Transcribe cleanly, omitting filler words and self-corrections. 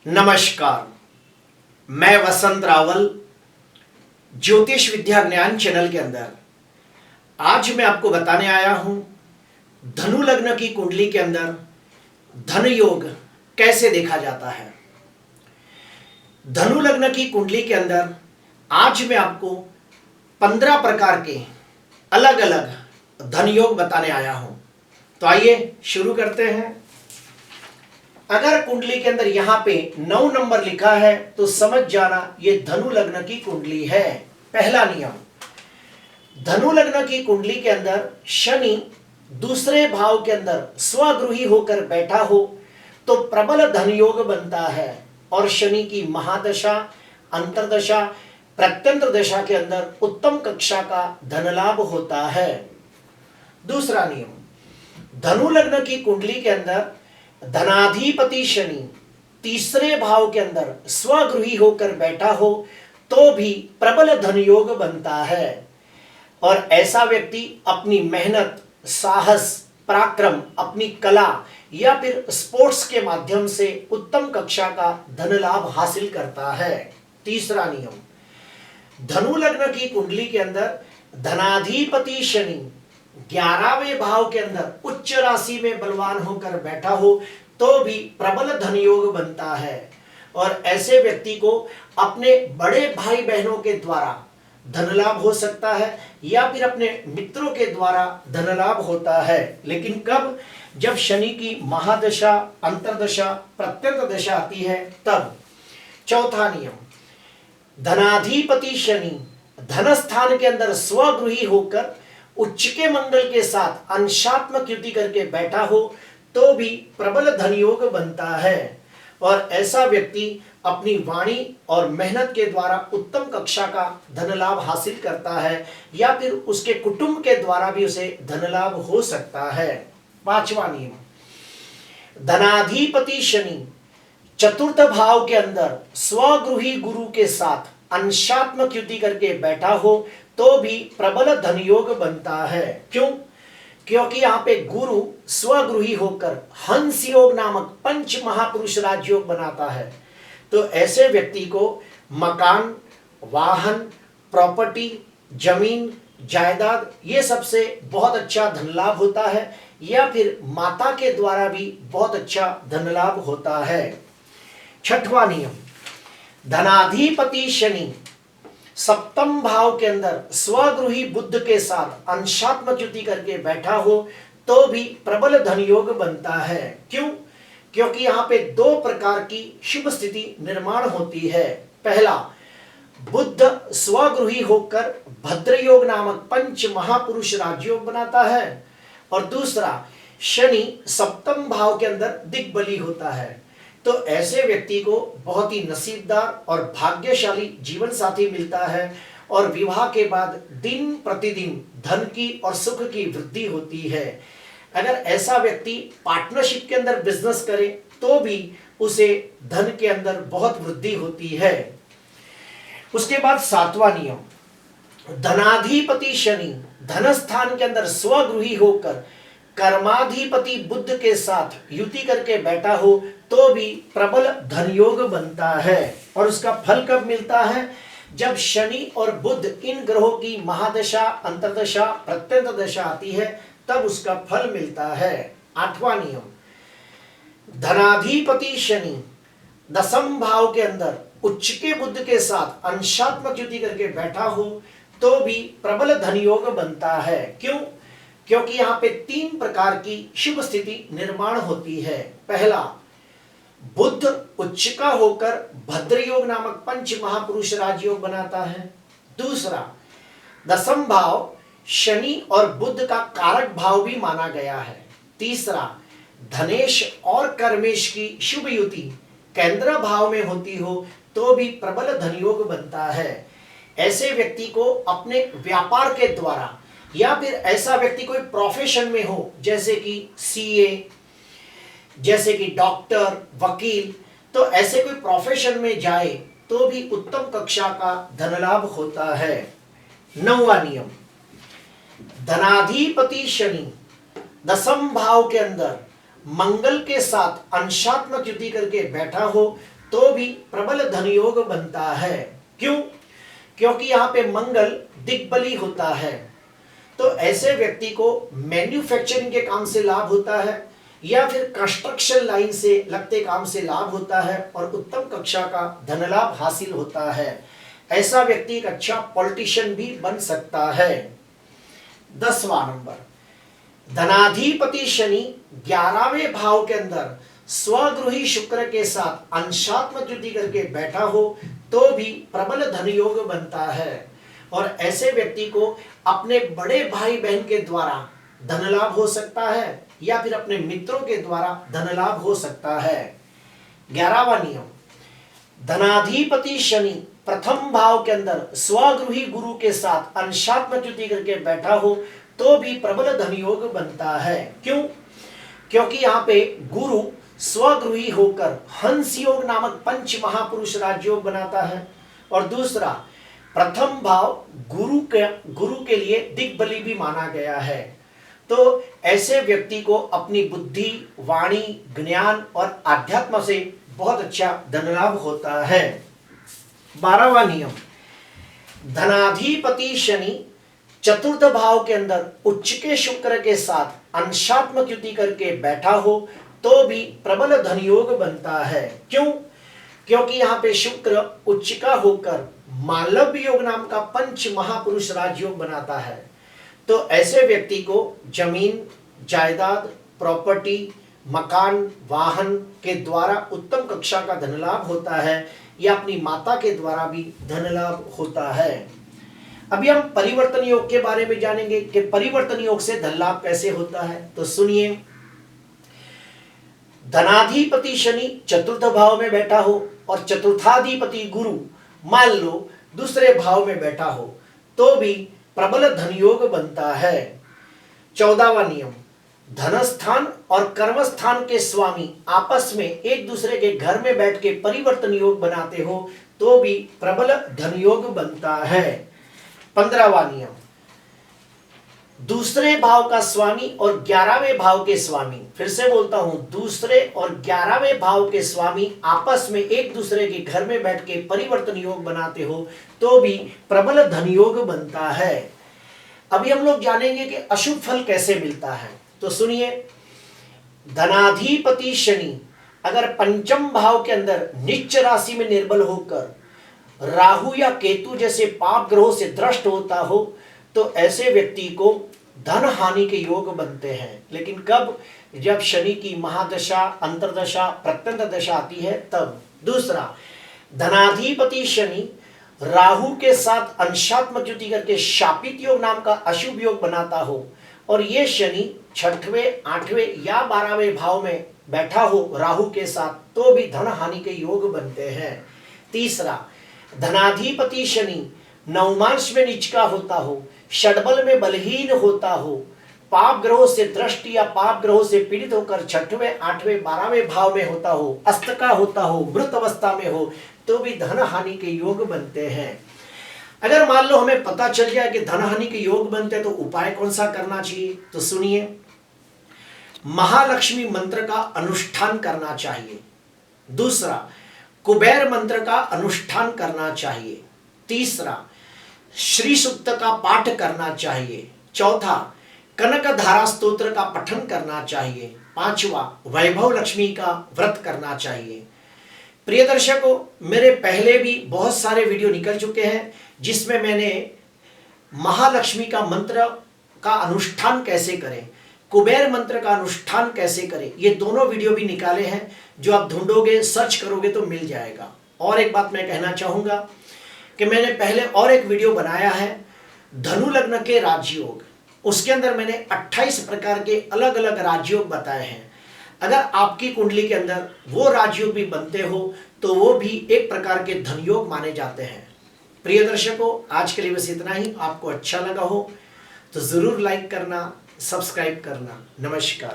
नमस्कार, मैं वसंत रावल ज्योतिष विद्या ज्ञान चैनल के अंदर आज मैं आपको बताने आया हूं धनु लग्न की कुंडली के अंदर धन योग कैसे देखा जाता है। धनु लग्न की कुंडली के अंदर आज मैं आपको 15 प्रकार के अलग अलग धन योग बताने आया हूं। तो आइए शुरू करते हैं। अगर कुंडली के अंदर यहां पे 9 नंबर लिखा है तो समझ जाना ये धनु लग्न की कुंडली है। पहला नियम, धनु लग्न की कुंडली के अंदर शनि दूसरे भाव के अंदर स्वगृही होकर बैठा हो तो प्रबल धन योग बनता है और शनि की महादशा, अंतरदशा, प्रत्यंतर दशा के अंदर उत्तम कक्षा का धन लाभ होता है। दूसरा नियम, धनु लग्न की कुंडली के अंदर धनाधिपति शनि तीसरे भाव के अंदर स्वगृही होकर बैठा हो तो भी प्रबल धन योग बनता है और ऐसा व्यक्ति अपनी मेहनत, साहस, पराक्रम, अपनी कला या फिर स्पोर्ट्स के माध्यम से उत्तम कक्षा का धन लाभ हासिल करता है। तीसरा नियम, धनु लग्न की कुंडली के अंदर धनाधिपति शनि 11वें भाव के अंदर उच्च राशि में बलवान होकर बैठा हो तो भी प्रबल धन योग बनता है और ऐसे व्यक्ति को अपने बड़े भाई बहनों के द्वारा धन लाभ हो सकता है या फिर अपने मित्रों के द्वारा धन लाभ होता है। लेकिन कब? जब शनि की महादशा, अंतरदशा, प्रत्यंतर दशा आती है तब। चौथा नियम, धनाधिपति शनि धन स्थान के अंदर स्वगृही होकर उच्च के मंगल के साथ अंशात्मक युति करके बैठा हो तो भी प्रबल धन योग बनता है और ऐसा व्यक्ति अपनी वाणी और मेहनत के द्वारा उत्तम कक्षा का धन लाभ हासिल करता है या फिर उसके कुटुंब के द्वारा भी उसे धन लाभ हो सकता है। पांचवा नियम, धनाधिपति शनि चतुर्थ भाव के अंदर स्वगृही गुरु के साथ अंशात्मक युति करके बैठा हो तो भी प्रबल धन योग बनता है। क्यों? क्योंकि यहाँ पे गुरु स्वगृही होकर हंस योग नामक पंच महापुरुष राजयोग बनाता है। तो ऐसे व्यक्ति को मकान, वाहन, प्रॉपर्टी, जमीन, जायदाद ये सबसे बहुत अच्छा धन लाभ होता है या फिर माता के द्वारा भी बहुत अच्छा धन लाभ होता है। छठवां नियम, धनाधिपति शनि सप्तम भाव के अंदर स्वगृही बुध के साथ अंशात्मक युति करके बैठा हो तो भी प्रबल धन योग बनता है। क्यों? क्योंकि यहाँ पे 2 प्रकार की शुभ स्थिति निर्माण होती है। पहला, बुध स्वगृही होकर भद्र योग नामक पंच महापुरुष राजयोग बनाता है और दूसरा, शनि सप्तम भाव के अंदर दिग्बली होता है। तो ऐसे व्यक्ति को बहुत ही नसीबदार और भाग्यशाली जीवन साथी मिलता है और विवाह के बाद दिन प्रतिदिन धन की और सुख की वृद्धि होती है। अगर ऐसा व्यक्ति पार्टनरशिप के अंदर बिजनेस करे तो भी उसे धन के अंदर बहुत वृद्धि होती है। उसके बाद 7वां नियम, धनाधिपति शनि धन स्थान के अंदर स्वगृही होकर कर्माधिपति बुध के साथ युति करके बैठा हो तो भी प्रबल धन योग बनता है और उसका फल कब मिलता है? जब शनि और बुध इन ग्रहों की महादशा, अंतरदशा, प्रत्यंतर दशा आती है तब उसका फल मिलता है। 8वां नियम, धनाधिपति शनि 10वें भाव के अंदर उच्च के बुध के साथ अंशात्मक युति करके बैठा हो तो भी प्रबल धन योग बनता है। क्यों? क्योंकि यहाँ पे 3 प्रकार की शुभ स्थिति निर्माण होती है। पहला, बुध उच्च का होकर भद्र योग नामक पंच महापुरुष राजयोग बनाता है। दूसरा, 10वां भाव शनि और बुध का कारक भाव भी माना गया है। तीसरा, धनेश और कर्मेश की शुभ युति केंद्र भाव में होती हो तो भी प्रबल धन योग बनता है। ऐसे व्यक्ति को अपने व्यापार के द्वारा या फिर ऐसा व्यक्ति कोई प्रोफेशन में हो जैसे कि सीए, जैसे कि डॉक्टर, वकील, तो ऐसे कोई प्रोफेशन में जाए तो भी उत्तम कक्षा का धन लाभ होता है। 9वां नियम, धनाधिपति शनि 10वें भाव के अंदर मंगल के साथ अंशात्मक युति करके बैठा हो तो भी प्रबल धन योग बनता है। क्यों? क्योंकि यहाँ पे मंगल दिग्बली होता है। तो ऐसे व्यक्ति को मैन्युफैक्चरिंग के काम से लाभ होता है या फिर कंस्ट्रक्शन लाइन से लगते काम से लाभ होता है और उत्तम कक्षा का धन लाभ हासिल होता है। ऐसा व्यक्ति एक अच्छा पॉलिटिशियन भी बन सकता है। 10वां नंबर, धनाधिपति शनि 11वें भाव के अंदर स्वगृही शुक्र के साथ अंशात्मक युति करके बैठा हो तो भी प्रबल धन योग बनता है और ऐसे व्यक्ति को अपने बड़े भाई बहन के द्वारा धन लाभ हो सकता है या फिर अपने मित्रों के द्वारा धन लाभ हो सकता है। 11वां नियम, धनाधिपति शनि प्रथम भाव के अंदर स्वगृही गुरु के साथ अंशात्मक युति करके बैठा हो तो भी प्रबल धन योग बनता है। क्यों? क्योंकि यहाँ पे गुरु स्वगृही होकर हंस योग नामक पंच महापुरुष राजयोग बनाता है और दूसरा प्रथम भाव गुरु के लिए दिग्बली भी माना गया है। तो ऐसे व्यक्ति को अपनी बुद्धि, वाणी, ज्ञान और आध्यात्म से बहुत अच्छा धन लाभ होता है। 12वां नियम, धनाधिपति शनि चतुर्थ भाव के अंदर उच्च के शुक्र के साथ अंशात्मक युति करके बैठा हो तो भी प्रबल धन योग बनता है। क्यों? क्योंकि यहाँ पे शुक्र उच्च का होकर मालव्य योग नाम का पंच महापुरुष राजयोग बनाता है। तो ऐसे व्यक्ति को जमीन, जायदाद, प्रॉपर्टी, मकान, वाहन के द्वारा उत्तम कक्षा का धन लाभ होता है या अपनी माता के द्वारा भी धन लाभ होता है। अभी हम परिवर्तन योग के बारे में जानेंगे कि परिवर्तन योग से धन लाभ कैसे होता है। तो सुनिए, धनाधिपति शनि चतुर्थ भाव में बैठा हो और चतुर्थाधिपति गुरु मान लो दूसरे भाव में बैठा हो तो भी प्रबल धन योग बनता है। 14वां नियम, धनस्थान और कर्मस्थान के स्वामी आपस में एक दूसरे के घर में बैठ के परिवर्तन योग बनाते हो तो भी प्रबल धन योग बनता है। 15वां नियम, दूसरे भाव का स्वामी और 11वें भाव के स्वामी, फिर से बोलता हूं, दूसरे और 11वें भाव के स्वामी आपस में एक दूसरे के घर में बैठ के परिवर्तन योग बनाते हो तो भी प्रबल धन योग बनता है। अभी हम लोग जानेंगे कि अशुभ फल कैसे मिलता है। तो सुनिए, धनाधिपति शनि अगर पंचम भाव के अंदर नीच राशि में निर्बल होकर राहु या केतु जैसे पाप ग्रहों से दृष्ट होता हो तो ऐसे व्यक्ति को धन हानि के योग बनते हैं। लेकिन कब? जब शनि की महादशा, अंतरदशा, प्रत्यंत दशा आती है तब। दूसरा, धनाधिपति शनि राहु के साथ अंशात्मक युति करके शापित योग नाम का अशुभ योग बनाता हो और ये शनि 6वें, 8वें या 12वें भाव में बैठा हो राहु के साथ तो भी धन हानि के योग बनते हैं। तीसरा, धनाधिपति शनि नवमांश में नीच का होता हो, षडबल में बलहीन होता हो, पाप ग्रहों से दृष्टि या पाप ग्रहों से पीड़ित होकर 6वें, 8वें, 12वें भाव में होता हो, अस्त का होता हो, मृत अवस्था में हो तो भी धन हानि के योग बनते हैं। अगर मान लो हमें पता चल जाए कि धन हानि के योग बनते हैं तो उपाय कौन सा करना चाहिए? तो सुनिए, महालक्ष्मी मंत्र का अनुष्ठान करना चाहिए। दूसरा, कुबेर मंत्र का अनुष्ठान करना चाहिए। तीसरा, श्री सूक्त का पाठ करना चाहिए। चौथा, कनक धारा स्तोत्र का पठन करना चाहिए। पांचवा, वैभव लक्ष्मी का व्रत करना चाहिए। प्रिय दर्शकों, मेरे पहले भी बहुत सारे वीडियो निकल चुके हैं जिसमें मैंने महालक्ष्मी का मंत्र का अनुष्ठान कैसे करें, कुबेर मंत्र का अनुष्ठान कैसे करें, ये दोनों वीडियो भी निकाले हैं। जो आप ढूंढोगे, सर्च करोगे तो मिल जाएगा। और एक बात मैं कहना चाहूंगा कि मैंने पहले और एक वीडियो बनाया है धनु लग्न के राजयोग, उसके अंदर मैंने 28 प्रकार के अलग अलग राजयोग बताए हैं। अगर आपकी कुंडली के अंदर वो राजयोग भी बनते हो तो वो भी एक प्रकार के धनयोग माने जाते हैं। प्रिय दर्शकों, आज के लिए बस इतना ही। आपको अच्छा लगा हो तो जरूर लाइक करना, सब्सक्राइब करना। नमस्कार।